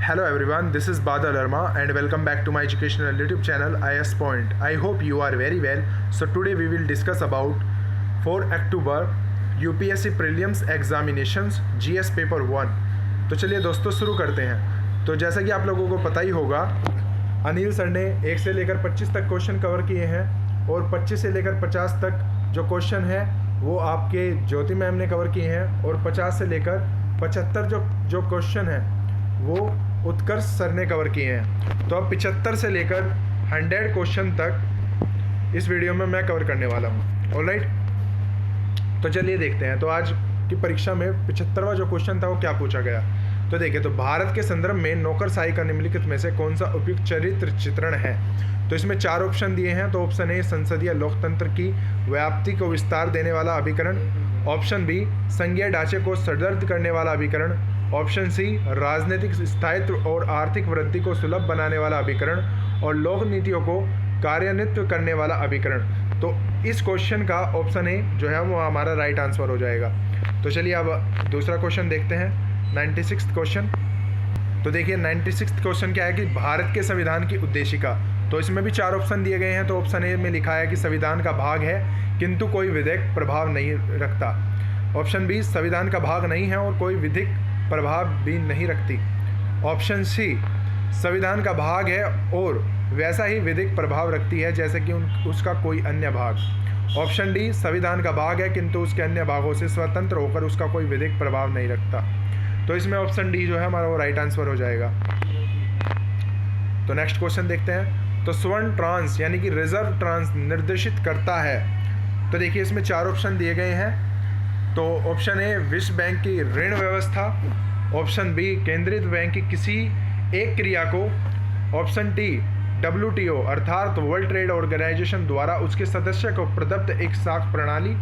Hello everyone, this is Badal Arma and welcome back to my educational YouTube channel IS Point. I hope you are very well. So today we will discuss about 4 October UPSC prelims examinations GS paper 1। तो चलिए दोस्तों शुरू करते हैं। तो जैसा कि आप लोगों को पता ही होगा, अनिल सर ने 1 से लेकर 25 तक क्वेश्चन कवर किए हैं और 25 से लेकर 50 तक जो क्वेश्चन है वो आपके ज्योति मैम ने कवर किए हैं और 50 से लेकर 75 जो क्वेश्चन है वो उत्कर्ष सर ने कवर किए हैं। तो अब 75 से लेकर 100 क्वेश्चन तक इस वीडियो में मैं कवर करने वाला हूँ। ऑलराइट, तो चलिए देखते हैं। तो आज की परीक्षा में 75वां जो क्वेश्चन था वो क्या पूछा गया। तो देखिए, तो भारत के संदर्भ में नौकरशाही का निम्नलिखित में से कौन सा उपयुक्त चरित्र चित्रण है। तो इसमें 4 ऑप्शन दिए हैं। तो ऑप्शन ए संसदीय लोकतंत्र की व्याप्ति को विस्तार देने वाला अभिकरण, ऑप्शन बी संघीय ढांचे को सुदृढ़ करने वाला अभिकरण, ऑप्शन सी राजनीतिक स्थायित्व और आर्थिक वृद्धि को सुलभ बनाने वाला अभिकरण और लोक नीतियों को कार्यान्वित करने वाला अभिकरण। तो इस क्वेश्चन का ऑप्शन ए जो है वो हमारा राइट आंसर हो जाएगा। तो चलिए अब दूसरा क्वेश्चन देखते हैं, 96 क्वेश्चन। तो देखिए 96 क्वेश्चन क्या है कि भारत के संविधान की उद्देशिका। तो इसमें भी 4 ऑप्शन दिए गए हैं। तो ऑप्शन ए में लिखा है कि संविधान का भाग है किंतु कोई विधिक प्रभाव नहीं रखता। ऑप्शन बी संविधान का भाग नहीं है और कोई विधिक प्रभाव भी नहीं रखती। ऑप्शन सी संविधान का भाग है और वैसा ही विधिक प्रभाव रखती है जैसे कि उसका कोई अन्य भाग। ऑप्शन डी संविधान का भाग है किंतु उसके अन्य भागों से स्वतंत्र होकर उसका कोई विधिक प्रभाव नहीं रखता। तो इसमें ऑप्शन डी जो है हमारा वो राइट आंसर हो जाएगा। तो नेक्स्ट क्वेश्चन देखते हैं। तो स्वर्ण ट्रांस यानी कि रिजर्व ट्रांस निर्देशित करता है। तो देखिए इसमें 4 ऑप्शन दिए गए हैं। तो ऑप्शन ए विश्व बैंक की ऋण व्यवस्था, ऑप्शन बी केंद्रित बैंक की किसी एक क्रिया को, ऑप्शन टी WTO अर्थात वर्ल्ड ट्रेड ऑर्गेनाइजेशन द्वारा उसके सदस्य को प्रदत्त एक साख प्रणाली,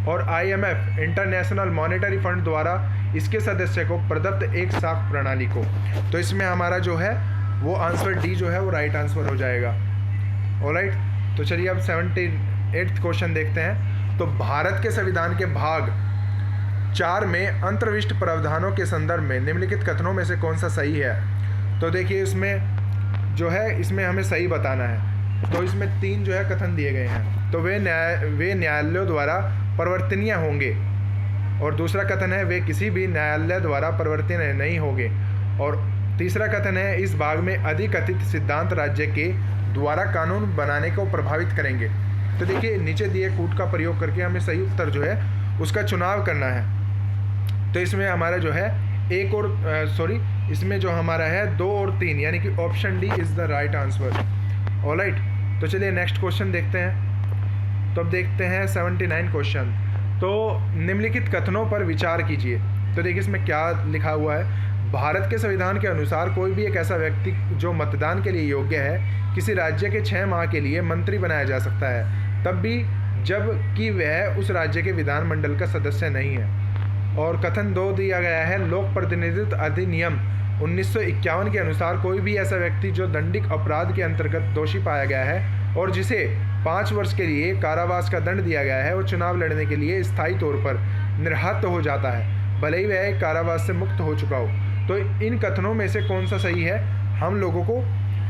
और IMF इंटरनेशनल मॉनेटरी फंड द्वारा इसके सदस्य को प्रदत्त एक साख प्रणाली को। तो इसमें हमारा जो है वो आंसर डी जो है वो राइट आंसर हो जाएगा। ऑलराइट, तो चलिए अब 78 क्वेश्चन देखते हैं। तो भारत के संविधान के भाग 4 में अंतर्विष्ट प्रावधानों के संदर्भ में निम्नलिखित कथनों में से कौन सा सही है। तो देखिए इसमें जो है इसमें हमें सही बताना है। तो इसमें 3 जो है कथन दिए गए हैं। तो वे न्यायालयों द्वारा परिवर्तनीय होंगे, और दूसरा कथन है वे किसी भी न्यायालय द्वारा परिवर्तनीय नहीं होंगे, और तीसरा कथन है इस भाग में अधिकथित सिद्धांत राज्य के द्वारा कानून बनाने को प्रभावित करेंगे। तो देखिए नीचे दिए कूट का प्रयोग करके हमें सही उत्तर जो है उसका चुनाव करना है। तो इसमें हमारा जो है इसमें जो हमारा है 2 और 3 यानी कि option D is the right answer. Alright, तो चलिए नेक्स्ट क्वेश्चन देखते हैं। तो अब देखते हैं 79 क्वेश्चन। तो निम्नलिखित कथनों पर विचार कीजिए। तो देखिए इसमें क्या लिखा हुआ है। भारत के संविधान के अनुसार कोई भी एक ऐसा व्यक्ति जो मतदान के लिए योग्य है किसी राज्य के 6 माह के लिए मंत्री बनाया जा सकता है, तब भी जब कि वह उस राज्य के विधानमंडल का सदस्य नहीं है। और कथन 2 दिया गया है लोक प्रतिनिधित्व अधिनियम 1951 के अनुसार कोई भी ऐसा व्यक्ति जो दंडिक अपराध के अंतर्गत दोषी पाया गया है और जिसे 5 वर्ष के लिए कारावास का दंड दिया गया है वो चुनाव लड़ने के लिए स्थायी तौर पर निरस्त हो जाता है, भले ही वह कारावास से मुक्त हो चुका हो। तो इन कथनों में से कौन सा सही है हम लोगों को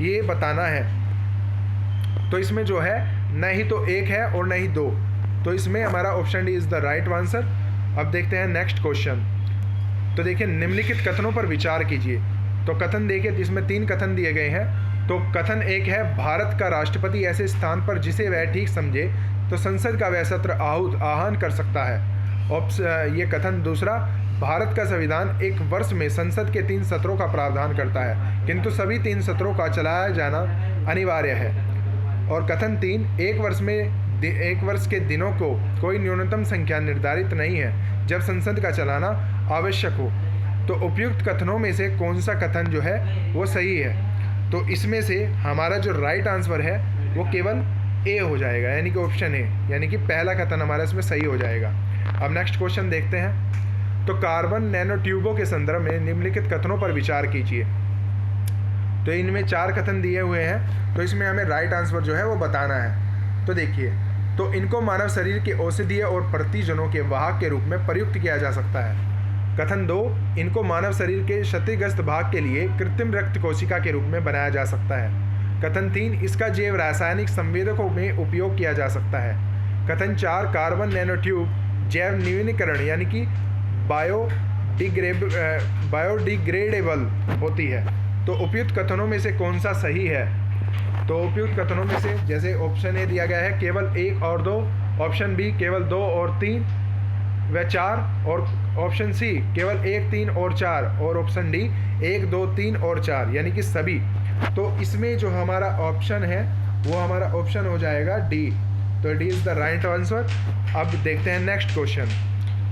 ये बताना है। तो इसमें जो है न ही तो 1 है और न ही 2। तो इसमें हमारा option D is the right answer. अब देखते हैं नेक्स्ट क्वेश्चन। तो देखिए निम्नलिखित कथनों पर विचार कीजिए। तो कथन देखिए इसमें 3 कथन दिए गए हैं। तो कथन 1 है भारत का राष्ट्रपति ऐसे स्थान पर जिसे वह ठीक समझे तो संसद का वह सत्र आह्वान कर सकता है। ये कथन दूसरा, भारत का संविधान 1 वर्ष में संसद के 3 सत्रों का प्रावधान करता है किंतु सभी 3 सत्रों का चलाया जाना अनिवार्य है। और कथन 3, 1 वर्ष के दिनों को कोई न्यूनतम संख्या निर्धारित नहीं है जब संसद का चलाना आवश्यक हो। तो उपयुक्त कथनों में से कौन सा कथन जो है वो सही है। तो इसमें से हमारा जो राइट आंसर है वो केवल ए हो जाएगा, यानी कि ऑप्शन ए, यानी कि पहला कथन हमारा इसमें सही हो जाएगा। अब नेक्स्ट क्वेश्चन देखते हैं। तो कार्बन नैनो ट्यूबों के संदर्भ में निम्नलिखित कथनों पर विचार कीजिए। तो इनमें 4 कथन दिए हुए हैं। तो इसमें हमें राइट आंसर जो है वो बताना है। तो देखिए, तो इनको मानव शरीर के औषधीय और प्रतिजनों के वाहक के रूप में प्रयुक्त किया जा सकता है। कथन 2, इनको मानव शरीर के क्षतिग्रस्त भाग के लिए कृत्रिम रक्त कोशिका के रूप में बनाया जा सकता है। कथन 3, इसका जैव रासायनिक संवेदकों में उपयोग किया जा सकता है। कथन 4, कार्बन नैनोट्यूब जैव नवीनीकरण यानी कि बायोडिग्रेडेबल होती है। तो उपयुक्त कथनों में से कौन सा सही है? तो उपयुक्त कथनों में से जैसे ऑप्शन ए दिया गया है केवल 1 और 2, ऑप्शन बी केवल 2 और 3 व 4, और ऑप्शन सी केवल 1, 3 और 4, और ऑप्शन डी 1, 2, 3 और 4 यानी कि सभी। तो इसमें जो हमारा ऑप्शन है वो हमारा ऑप्शन हो जाएगा डी। तो D is the right answer. अब देखते हैं नेक्स्ट क्वेश्चन।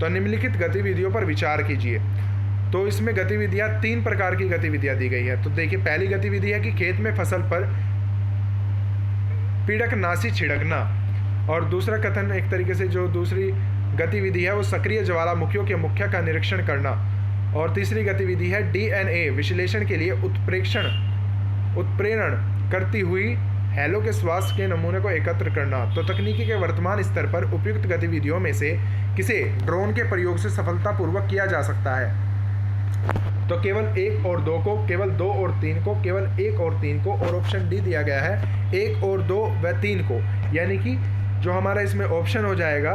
तो निम्नलिखित गतिविधियों पर विचार कीजिए। तो इसमें गतिविधियाँ 3 प्रकार की गतिविधियाँ दी गई है। तो देखिए, पहली गतिविधि है कि खेत में फसल पर पीड़कनाशी छिड़कना, और दूसरा कथन एक तरीके से जो दूसरी गतिविधि है वो सक्रिय ज्वालामुखियों के मुख्य का निरीक्षण करना, और तीसरी गतिविधि है डीएनए विश्लेषण के लिए उत्प्रेरण करती हुई हैलो के स्वास्थ्य के नमूने को एकत्र करना। तो तकनीकी के वर्तमान स्तर पर उपयुक्त गतिविधियों में से किसे ड्रोन के प्रयोग से सफलतापूर्वक किया जा सकता है? तो केवल 1 और 2 को, केवल 2 और 3 को, केवल 1 और 3 को, और ऑप्शन डी दिया गया है 1 और 2 व 3 को। यानी कि जो हमारा इसमें ऑप्शन हो जाएगा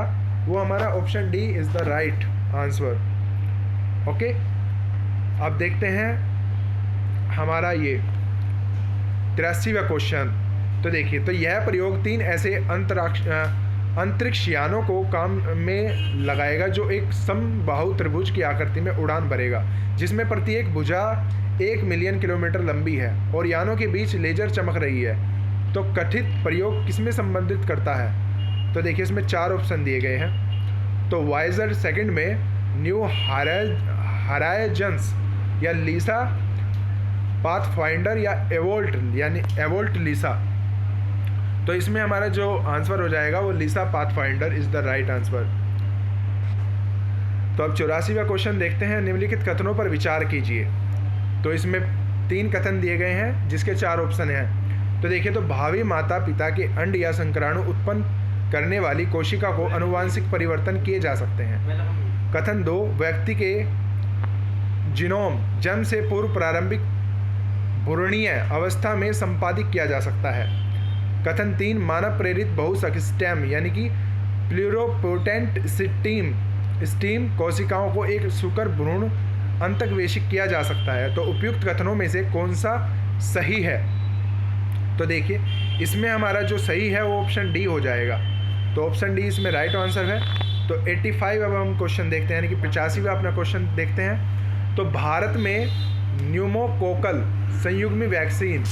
वो हमारा option D is the right answer. Okay, अब देखते हैं हमारा ये 83वां क्वेश्चन। तो देखिए, तो यह प्रयोग 3 ऐसे अंतरिक्ष यानों को काम में लगाएगा जो एक समबाहु त्रिभुज की आकृति में उड़ान भरेगा, जिसमें प्रत्येक भुजा 1 मिलियन किलोमीटर लंबी है और यानों के बीच लेजर चमक रही है। तो कथित प्रयोग किसमें संबंधित करता है? तो देखिए, इसमें 4 ऑप्शन दिए गए हैं। तो वाइजर सेकंड में न्यू हराइजन्स या लीसा पाथफाइंडर या एवोल्ट लीसा। तो इसमें हमारा जो आंसर हो जाएगा वो LISA Pathfinder is the right answer. तो अब 84वां क्वेश्चन देखते हैं। निम्नलिखित कथनों पर विचार कीजिए। तो इसमें 3 कथन दिए गए हैं जिसके 4 ऑप्शन हैं। तो देखिए, तो भावी माता पिता के अंड या संकराणु उत्पन्न करने वाली कोशिका को आनुवांशिक परिवर्तन किए जा सकते हैं। कथन 2, व्यक्ति के जीनोम जन्म से पूर्व प्रारंभिक भ्रूणीय अवस्था में संपादित किया जा सकता है। कथन 3, मानव प्रेरित बहुशक स्टेम यानी कि प्लूरोपोटेंट स्टीम कोशिकाओं को एक शुक्र भ्रूण अंतःवेशिक किया जा सकता है। तो उपयुक्त कथनों में से कौन सा सही है? तो देखिए, इसमें हमारा जो सही है वो ऑप्शन डी हो जाएगा। तो ऑप्शन डी इसमें राइट आंसर है। तो 85 अब हम क्वेश्चन देखते हैं, यानी कि 85वां अपना क्वेश्चन देखते हैं। तो भारत में न्यूमोकोकल संयुग्मी वैक्सीन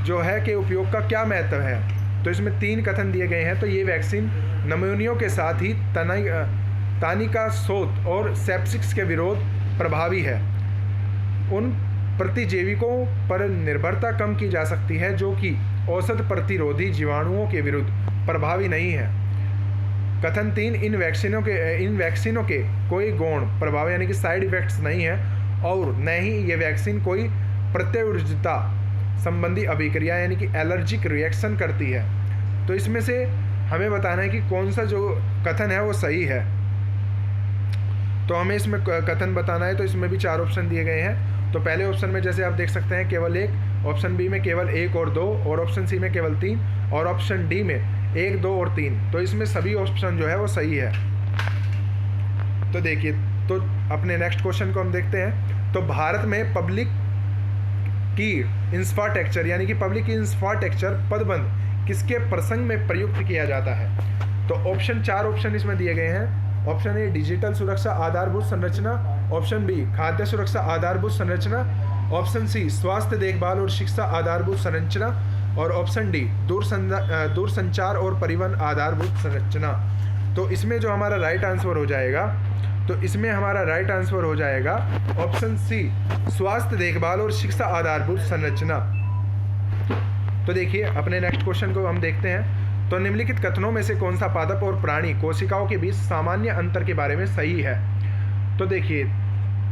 जो है के उपयोग का क्या महत्व है? तो इसमें 3 कथन दिए गए हैं। तो ये वैक्सीन नमूनियों के साथ ही तानिका शोथ और सेप्सिक्स के विरोध प्रभावी है। उन प्रतिजैविकों पर निर्भरता कम की जा सकती है जो कि औसत प्रतिरोधी जीवाणुओं के विरुद्ध प्रभावी नहीं है। कथन 3, इन वैक्सीनों के कोई गौण प्रभाव यानी कि साइड इफेक्ट्स नहीं है, और न ही ये वैक्सीन कोई प्रत्युर्जता संबंधी अभिक्रिया यानी कि एलर्जिक रिएक्शन करती है। तो इसमें से हमें बताना है कि कौन सा जो कथन है वो सही है। तो हमें इसमें कथन बताना है। तो इसमें भी 4 ऑप्शन दिए गए हैं। तो पहले ऑप्शन में जैसे आप देख सकते हैं केवल 1, ऑप्शन बी में केवल 1 और 2, और ऑप्शन सी में केवल 3, और ऑप्शन डी में 1, 2 और 3। तो इसमें सभी ऑप्शन जो है वो सही है। तो देखिए, तो अपने नेक्स्ट क्वेश्चन को हम देखते हैं। तो भारत में पब्लिक की इंफ्रास्ट्रक्चर यानी कि पब्लिक की इंफ्रास्ट्रक्चर पदबंध किसके प्रसंग में प्रयुक्त किया जाता है? तो ऑप्शन 4 ऑप्शन इसमें दिए गए हैं। ऑप्शन ए डिजिटल सुरक्षा आधारभूत संरचना, ऑप्शन बी खाद्य सुरक्षा आधारभूत संरचना, ऑप्शन सी स्वास्थ्य देखभाल और शिक्षा आधारभूत संरचना, और ऑप्शन डी दूरसंचार और परिवहन आधारभूत संरचना। तो इसमें जो हमारा राइट आंसर हो जाएगा, तो इसमें हमारा राइट आंसर हो जाएगा ऑप्शन सी स्वास्थ्य देखभाल और शिक्षा आधारभूत संरचना। तो देखिए, अपने नेक्स्ट क्वेश्चन को हम देखते हैं। तो निम्नलिखित कथनों में से कौन सा पादप और प्राणी कोशिकाओं के बीच सामान्य अंतर के बारे में सही है? तो देखिए,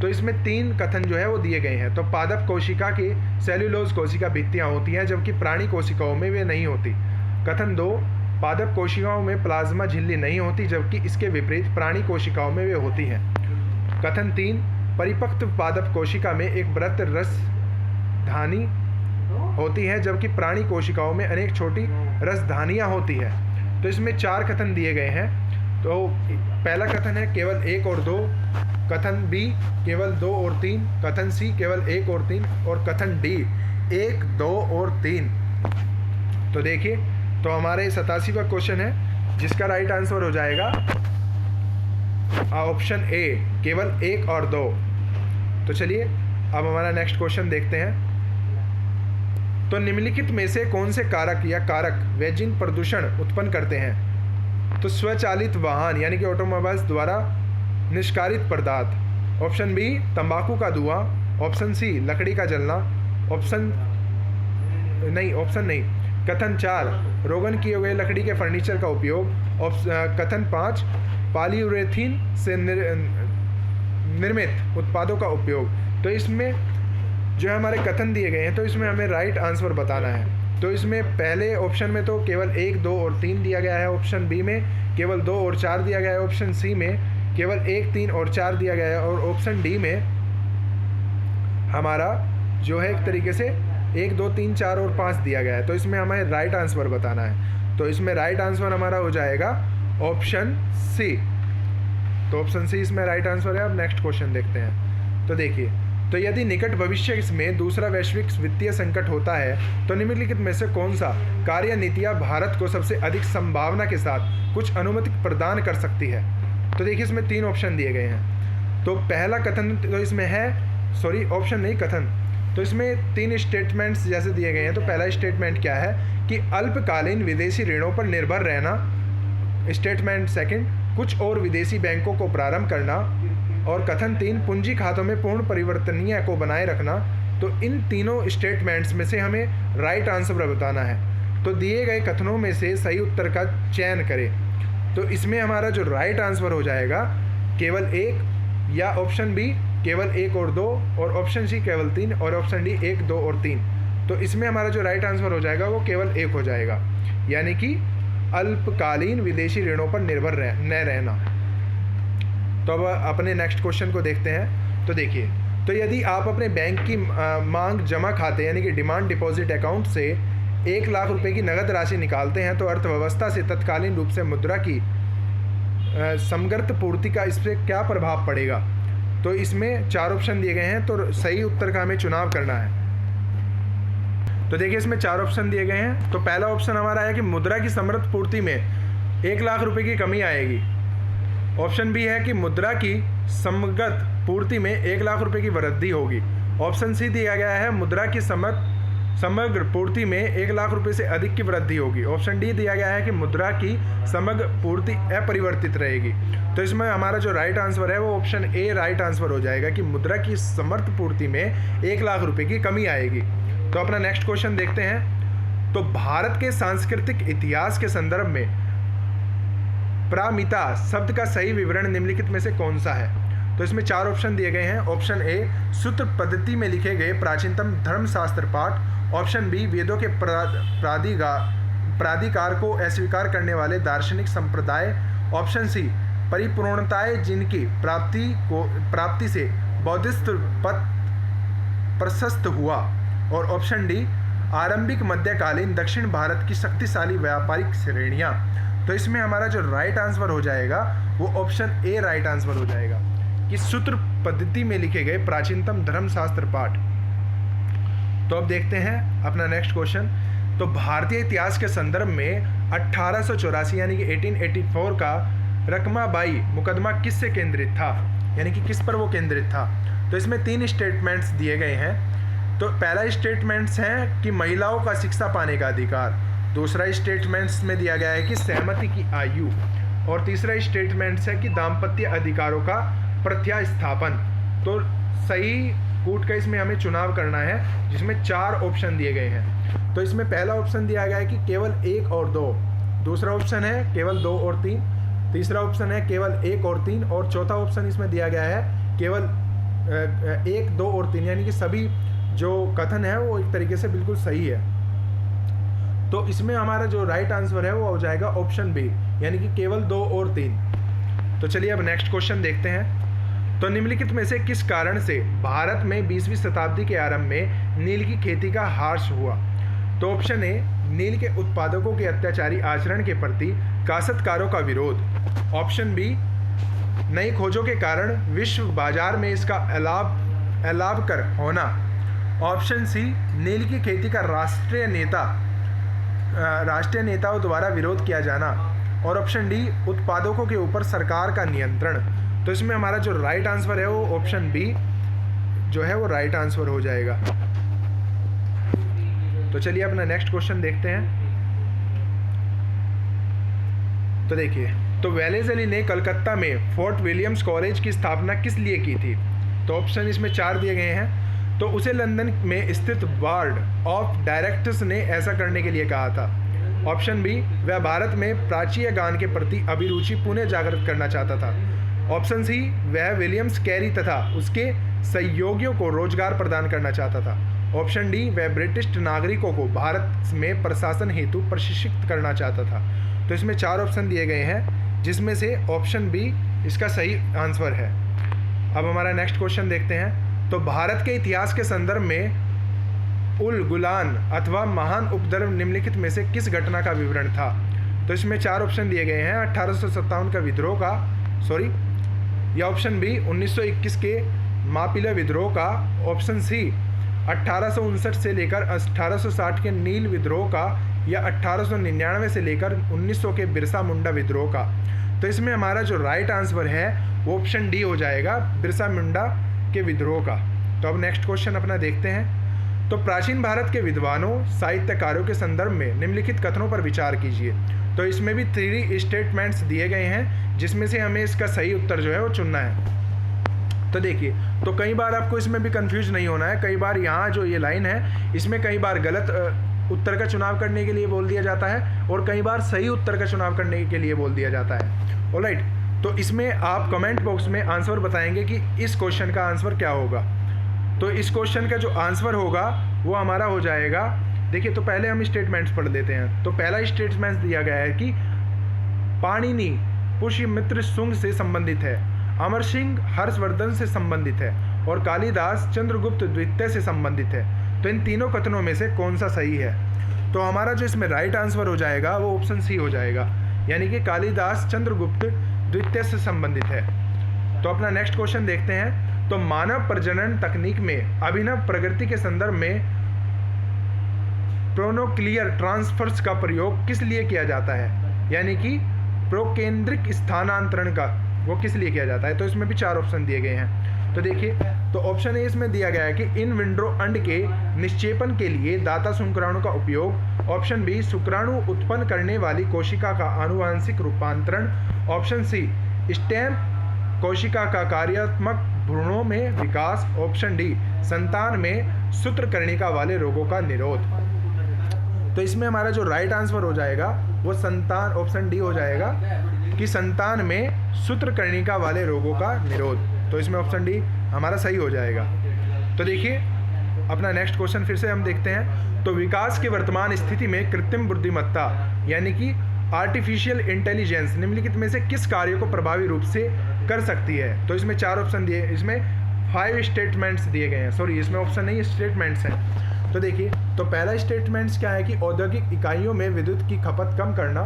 तो इसमें 3 कथन जो है वो दिए गए हैं। तो पादप कोशिका की सेल्यूलोज कोशिका भित्तियाँ होती हैं जबकि प्राणी कोशिकाओं में वे नहीं होती। कथन 2, पादप कोशिकाओं में प्लाज्मा झिल्ली नहीं होती जबकि इसके विपरीत प्राणी कोशिकाओं में वे होती हैं। कथन 3, परिपक्व पादप कोशिका में एक वृत्त रसधानी होती है जबकि प्राणी कोशिकाओं में अनेक छोटी रसधानियाँ होती है। तो इसमें 4 कथन दिए गए हैं। तो पहला कथन है केवल 1 और 2, कथन बी केवल 2 और 3, कथन सी केवल 1 और 3 और कथन डी 1, 2 और 3। तो देखिए, तो हमारे 87वां क्वेश्चन है जिसका राइट आंसर हो जाएगा ऑप्शन ए केवल 1 और 2। तो चलिए अब हमारा नेक्स्ट क्वेश्चन देखते हैं। तो निम्नलिखित में से कौन से कारक या कारक वैजिन प्रदूषण उत्पन्न करते हैं? तो स्वचालित वाहन यानी कि ऑटोमोबाइल्स द्वारा निष्कासित पदार्थ, ऑप्शन बी तंबाकू का धुआं, ऑप्शन सी लकड़ी का जलना, ऑप्शन नहीं, कथन 4 रोगन किए हुए लकड़ी के फर्नीचर का उपयोग, कथन 5 पॉलीयूरेथीन से निर्मित उत्पादों का उपयोग। तो इसमें जो हमारे कथन दिए गए हैं तो इसमें हमें राइट आंसर बताना है। तो इसमें पहले ऑप्शन में तो केवल 1, 2 और 3 दिया गया है, ऑप्शन बी में केवल 2 और 4 दिया गया है, ऑप्शन सी में केवल 1, 3 और 4 दिया गया है और ऑप्शन डी में हमारा जो है एक तरीके से 1, 2, 3, 4 और 5 दिया गया है। तो इसमें हमें राइट आंसर बताना है। तो इसमें राइट आंसर हमारा हो जाएगा ऑप्शन सी। तो ऑप्शन सी इसमें राइट आंसर है। अब नेक्स्ट क्वेश्चन देखते हैं। तो देखिए, तो यदि निकट भविष्य में दूसरा वैश्विक वित्तीय संकट होता है तो निम्नलिखित में से कौन सा कार्य नीतियाँ भारत को सबसे अधिक संभावना के साथ कुछ अनुमति प्रदान कर सकती है? तो देखिए, इसमें 3 ऑप्शन दिए गए हैं। तो पहला कथन तो इसमें है, ऑप्शन नहीं, कथन। तो इसमें 3 स्टेटमेंट्स जैसे दिए गए हैं। तो पहला स्टेटमेंट क्या है कि अल्पकालीन विदेशी ऋणों पर निर्भर रहना, स्टेटमेंट सेकंड कुछ और विदेशी बैंकों को प्रारंभ करना, और कथन 3 पूंजी खातों में पूर्ण परिवर्तनीय को बनाए रखना। तो इन तीनों स्टेटमेंट्स में से हमें राइट आंसर बताना है। तो दिए गए कथनों में से सही उत्तर का चयन करें। तो इसमें हमारा जो राइट आंसर हो जाएगा केवल 1, या ऑप्शन बी केवल 1 और 2, और ऑप्शन सी केवल 3, और ऑप्शन डी 1, 2 और 3। तो इसमें हमारा जो राइट आंसर हो जाएगा वो केवल 1 हो जाएगा, यानी कि अल्पकालीन विदेशी ऋणों पर निर्भर न रहना। तो अब अपने नेक्स्ट क्वेश्चन को देखते हैं। तो देखिए, तो यदि आप अपने बैंक की मांग जमा खाते यानी कि डिमांड डिपॉजिट अकाउंट से 1 लाख रुपए की नगद राशि निकालते हैं तो अर्थव्यवस्था से तत्कालीन रूप से मुद्रा की समग्र पूर्ति का इस पर क्या प्रभाव पड़ेगा? तो इसमें 4 ऑप्शन दिए गए हैं। तो सही उत्तर का हमें चुनाव करना है। तो देखिए, इसमें 4 ऑप्शन दिए गए हैं। तो पहला ऑप्शन हमारा है कि मुद्रा की समृद्ध पूर्ति में 1 लाख रुपए की कमी आएगी। ऑप्शन बी है कि मुद्रा की समग्र पूर्ति में 1 लाख रुपए की वृद्धि होगी। ऑप्शन सी दिया गया है मुद्रा की समग्र पूर्ति में 1 लाख रुपए से अधिक की वृद्धि होगी। ऑप्शन डी दिया गया है कि मुद्रा की समग्र पूर्ति अपरिवर्तित रहेगी। तो इसमें हमारा जो राइट आंसर है वो ऑप्शन ए राइट आंसर हो जाएगा कि मुद्रा की समर्थ पूर्ति में 1 लाख रुपए की कमी आएगी। तो अपना नेक्स्ट क्वेश्चन देखते हैं। तो भारत के सांस्कृतिक इतिहास के संदर्भ में पारमिता शब्द का सही विवरण निम्नलिखित में से कौन सा है? तो इसमें 4 ऑप्शन दिए गए हैं। ऑप्शन ए सूत्र पद्धति में लिखे गए प्राचीनतम धर्मशास्त्र पाठ, ऑप्शन बी वेदों के प्राधिकार को अस्वीकार करने वाले दार्शनिक संप्रदाय, ऑप्शन सी परिपूर्णताएं जिनकी प्राप्ति से बौद्धिस्ट पथ प्रशस्त हुआ, और ऑप्शन डी आरंभिक मध्यकालीन दक्षिण भारत की शक्तिशाली व्यापारिक श्रेणियाँ। तो इसमें हमारा जो राइट आंसर हो जाएगा वो ऑप्शन ए राइट आंसर हो जाएगा कि सूत्र पद्धति में लिखे गए प्राचीनतम धर्मशास्त्र पाठ। तो अब देखते हैं अपना नेक्स्ट क्वेश्चन। तो भारतीय इतिहास के संदर्भ में 1884 यानी कि 1884 का रकमाबाई मुकदमा किस से केंद्रित था, यानी कि किस पर वो केंद्रित था? तो इसमें 3 स्टेटमेंट्स दिए गए हैं। तो पहला स्टेटमेंट्स है कि महिलाओं का शिक्षा पाने का अधिकार, दूसरा स्टेटमेंट्स में दिया गया है कि सहमति की आयु, और तीसरा स्टेटमेंट्स है कि दाम्पत्य अधिकारों का प्रत्यास्थापन। तो सही कूट का इसमें हमें चुनाव करना है, जिसमें 4 ऑप्शन दिए गए हैं। तो इसमें पहला ऑप्शन दिया गया है कि केवल 1 और 2, दूसरा ऑप्शन है केवल 2 और 3, तीसरा ऑप्शन है केवल 1 और 3, और चौथा ऑप्शन इसमें दिया गया है केवल 1, 2 और 3, यानी कि सभी जो कथन है वो एक तरीके से बिल्कुल सही है। तो इसमें हमारा जो राइट आंसर है वो हो जाएगा ऑप्शन बी, यानी कि केवल 2 और 3। तो चलिए अब नेक्स्ट क्वेश्चन देखते हैं। तो निम्नलिखित में से किस कारण से भारत में 20वीं शताब्दी के आरंभ में नील की खेती का ह्रास हुआ? तो ऑप्शन ए, नील के उत्पादकों के अत्याचारी आचरण के प्रति काश्तकारों का विरोध। ऑप्शन बी, नई खोजों के कारण विश्व बाजार में इसका अलाभकर होना। ऑप्शन सी, नील की खेती का राष्ट्रीय नेताओं द्वारा विरोध किया जाना। और ऑप्शन डी, उत्पादकों के ऊपर सरकार का नियंत्रण। तो इसमें हमारा जो राइट आंसर है वो ऑप्शन बी जो है वो राइट आंसर हो जाएगा। तो चलिए अपना नेक्स्ट क्वेश्चन देखते हैं। तो देखिए, तो वेलेज़ली ने कलकत्ता में फोर्ट विलियम्स कॉलेज की स्थापना किस लिए की थी? तो ऑप्शन इसमें 4 दिए गए हैं। तो उसे लंदन में स्थित बोर्ड ऑफ डायरेक्टर्स ने ऐसा करने के लिए कहा था। ऑप्शन बी, वह भारत में प्राच्य गान के प्रति अभिरुचि पुनः जागृत करना चाहता था। ऑप्शन सी, वह विलियम्स कैरी तथा उसके सहयोगियों को रोजगार प्रदान करना चाहता था। ऑप्शन डी, वह ब्रिटिश नागरिकों को भारत में प्रशासन हेतु प्रशिक्षित करना चाहता था। तो इसमें 4 ऑप्शन दिए गए हैं, जिसमें से ऑप्शन बी इसका सही आंसर है। अब हमारा नेक्स्ट क्वेश्चन देखते हैं। तो भारत के इतिहास के संदर्भ में उल गुलान अथवा महान उपद्रव निम्नलिखित में से किस घटना का विवरण था? तो इसमें 4 ऑप्शन दिए गए हैं। 1857 का विद्रोह का, या ऑप्शन बी 1921 के मापिला विद्रोह का। ऑप्शन सी 1859 से लेकर 1860 के नील विद्रोह का, या 1899 से लेकर 1900 के बिरसा मुंडा विद्रोह का। तो इसमें हमारा जो राइट आंसर है वो ऑप्शन डी हो जाएगा, बिरसा मुंडा के विद्रोह का। तो अब नेक्स्ट क्वेश्चन अपना देखते हैं। तो प्राचीन भारत के विद्वानों साहित्यकारों के संदर्भ में निम्नलिखित कथनों पर विचार कीजिए। तो इसमें भी 3 स्टेटमेंट्स दिए गए हैं, जिसमें से हमें इसका सही उत्तर जो है वो चुनना है। तो देखिए, तो कई बार आपको इसमें भी कंफ्यूज नहीं होना है। कई बार यहाँ जो ये लाइन है इसमें कई बार गलत उत्तर का चुनाव करने के लिए बोल दिया जाता है और कई बार सही उत्तर का चुनाव करने के लिए बोल दिया जाता है। ऑलराइट, तो इसमें आप कमेंट बॉक्स में आंसर बताएंगे कि इस क्वेश्चन का आंसर क्या होगा। तो इस क्वेश्चन का जो आंसर होगा वो हमारा हो जाएगा, देखिए तो पहले हम स्टेटमेंट्स पढ़ लेते हैं। तो पहला स्टेटमेंट दिया गया है कि पाणिनि पुष्यमित्र शुंग से संबंधित है, अमर सिंह हर्षवर्धन से संबंधित है और कालिदास चंद्रगुप्त द्वितीय से संबंधित है। तो इन तीनों कथनों में से कौन सा सही है? तो हमारा जो इसमें राइट आंसर हो जाएगा वो ऑप्शन सी हो जाएगा, यानी कि कालिदास चंद्रगुप्त द्वितीय से संबंधित है। तो अपना नेक्स्ट क्वेश्चन देखते हैं। तो मानव प्रजनन तकनीक में अभिनव प्रगति के संदर्भ में प्रोनोक्लियर ट्रांसफर्स का प्रयोग किस लिए किया जाता है, यानी कि प्रोकेंद्रिक स्थानांतरण का वो किस लिए किया जाता है? तो इसमें भी 4 ऑप्शन दिए गए हैं। तो देखिए, तो ऑप्शन ए इसमें दिया गया है कि इन विंड्रो अंड के निक्षेपण के लिए दाता शुक्राणु का उपयोग। ऑप्शन बी, शुक्राणु उत्पन्न करने वाली कोशिका का आनुवांशिक रूपांतरण। ऑप्शन सी, स्टेम कोशिका का कार्यात्मक भ्रूणों में विकास। ऑप्शन डी, संतान में सूत्रकर्णिका वाले रोगों का निरोध। तो इसमें हमारा जो राइट आंसर हो जाएगा वो संतान, ऑप्शन डी हो जाएगा कि संतान में सूत्रकर्णिका वाले रोगों का निरोध। तो इसमें ऑप्शन डी हमारा सही हो जाएगा। तो देखिए अपना नेक्स्ट क्वेश्चन फिर से हम देखते हैं। तो विकास की वर्तमान स्थिति में कृत्रिम बुद्धिमत्ता यानी कि आर्टिफिशियल इंटेलिजेंस निम्नलिखित में से किस कार्य को प्रभावी रूप से कर सकती है? तो इसमें 4 ऑप्शन दिए, इसमें 5 स्टेटमेंट्स दिए गए हैं। सॉरी, इसमें ऑप्शन नहीं, स्टेटमेंट्स हैं। तो देखिए, तो पहला स्टेटमेंट्स क्या है कि औद्योगिक इकाइयों में विद्युत की खपत कम करना।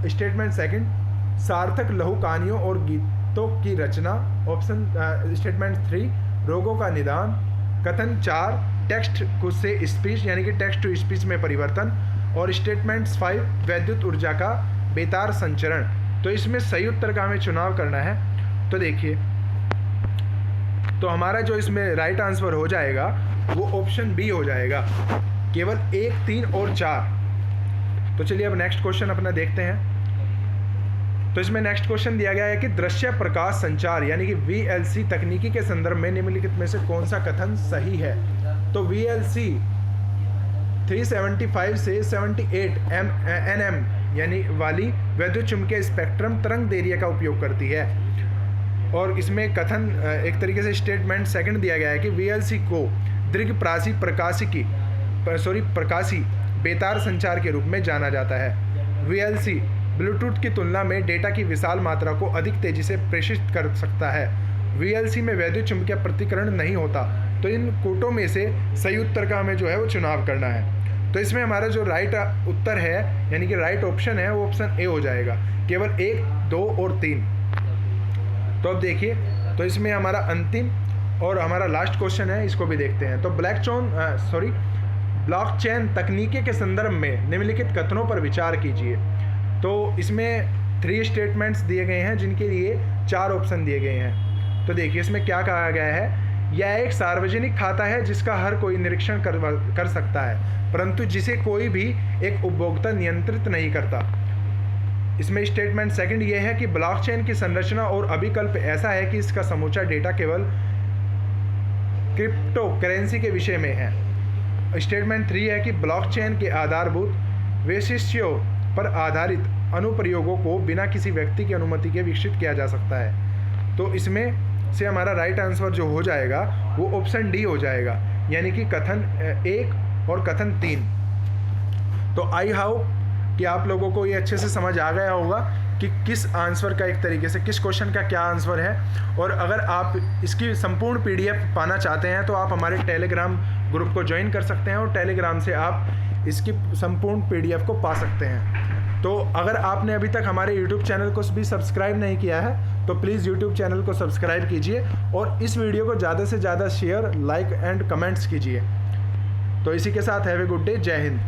स्टेटमेंट सेकंड, सार्थक लघु कहानियों और गीतों की रचना। ऑप्शन स्टेटमेंट 3, रोगों का निदान। कथन 4, टेक्स्ट से स्पीच यानी कि टेक्स्ट टू स्पीच में परिवर्तन। और स्टेटमेंट्स 5, वैद्युत ऊर्जा का बेतार संचरण। तो इसमें सही उत्तर का हमें चुनाव करना है। तो देखिए, तो हमारा जो इसमें राइट आंसर हो जाएगा वो ऑप्शन बी हो जाएगा, केवल 1, 3 और 4। तो चलिए अब नेक्स्ट क्वेश्चन अपना देखते हैं। तो इसमें नेक्स्ट क्वेश्चन दिया गया है कि दृश्य प्रकाश संचार यानी कि VLC तकनीकी के संदर्भ में निम्नलिखित में से कौन सा कथन सही है? तो VLC 375 से 78 nm यानी वाली वैद्युत चुंबकीय स्पेक्ट्रम तरंग दैर्ध्य का उपयोग करती है। और इसमें कथन एक तरीके से स्टेटमेंट सेकंड दिया गया है कि VLC को दीर्घप्रासी प्रकाशी बेतार संचार के रूप में जाना जाता है। VLC ब्लूटूथ की तुलना में डेटा की विशाल मात्रा को अधिक तेजी से प्रेषित कर सकता है। VLC में वैद्युत चुंबकीय प्रतिकरण नहीं होता। तो इन कोटों में से सही उत्तर का हमें जो है वो चुनाव करना है। तो इसमें हमारा जो राइट उत्तर है यानी कि राइट ऑप्शन है वो ऑप्शन ए हो जाएगा, केवल 1, 2 और 3। तो अब देखिए, तो इसमें हमारा अंतिम और हमारा लास्ट क्वेश्चन है, इसको भी देखते हैं। तो ब्लॉकचेन तकनीकी के संदर्भ में निम्नलिखित कथनों पर विचार कीजिए। तो इसमें 3 स्टेटमेंट्स दिए गए हैं जिनके लिए 4 ऑप्शन दिए गए हैं। तो देखिए इसमें क्या कहा गया है, यह एक सार्वजनिक खाता है जिसका हर कोई निरीक्षण कर सकता है, परंतु जिसे कोई भी एक उपभोक्ता नियंत्रित नहीं करता। इसमें स्टेटमेंट सेकंड ये है कि ब्लॉकचेन की संरचना और अभिकल्प ऐसा है कि इसका समूचा डेटा केवल क्रिप्टो करेंसी के विषय में है। स्टेटमेंट 3 है कि ब्लॉकचेन के आधारभूत वैशिष्ट्यों पर आधारित अनुप्रयोगों को बिना किसी व्यक्ति की अनुमति के विकसित किया जा सकता है। तो इसमें से हमारा राइट आंसर जो हो जाएगा वो ऑप्शन डी हो जाएगा, यानी कि कथन 1 और कथन 3। तो आई होप कि आप लोगों को ये अच्छे से समझ आ गया होगा कि किस आंसर का एक तरीके से किस क्वेश्चन का क्या आंसर है। और अगर आप इसकी संपूर्ण PDF पाना चाहते हैं तो आप हमारे टेलीग्राम ग्रुप को ज्वाइन कर सकते हैं और टेलीग्राम से आप इसकी संपूर्ण PDF को पा सकते हैं। तो अगर आपने अभी तक हमारे YouTube चैनल को भी सब्सक्राइब नहीं किया है तो प्लीज़ YouTube चैनल को सब्सक्राइब कीजिए और इस वीडियो को ज़्यादा से ज़्यादा शेयर, लाइक एंड कमेंट्स कीजिए। तो इसी के साथ हैव ए गुड डे, जय हिंद।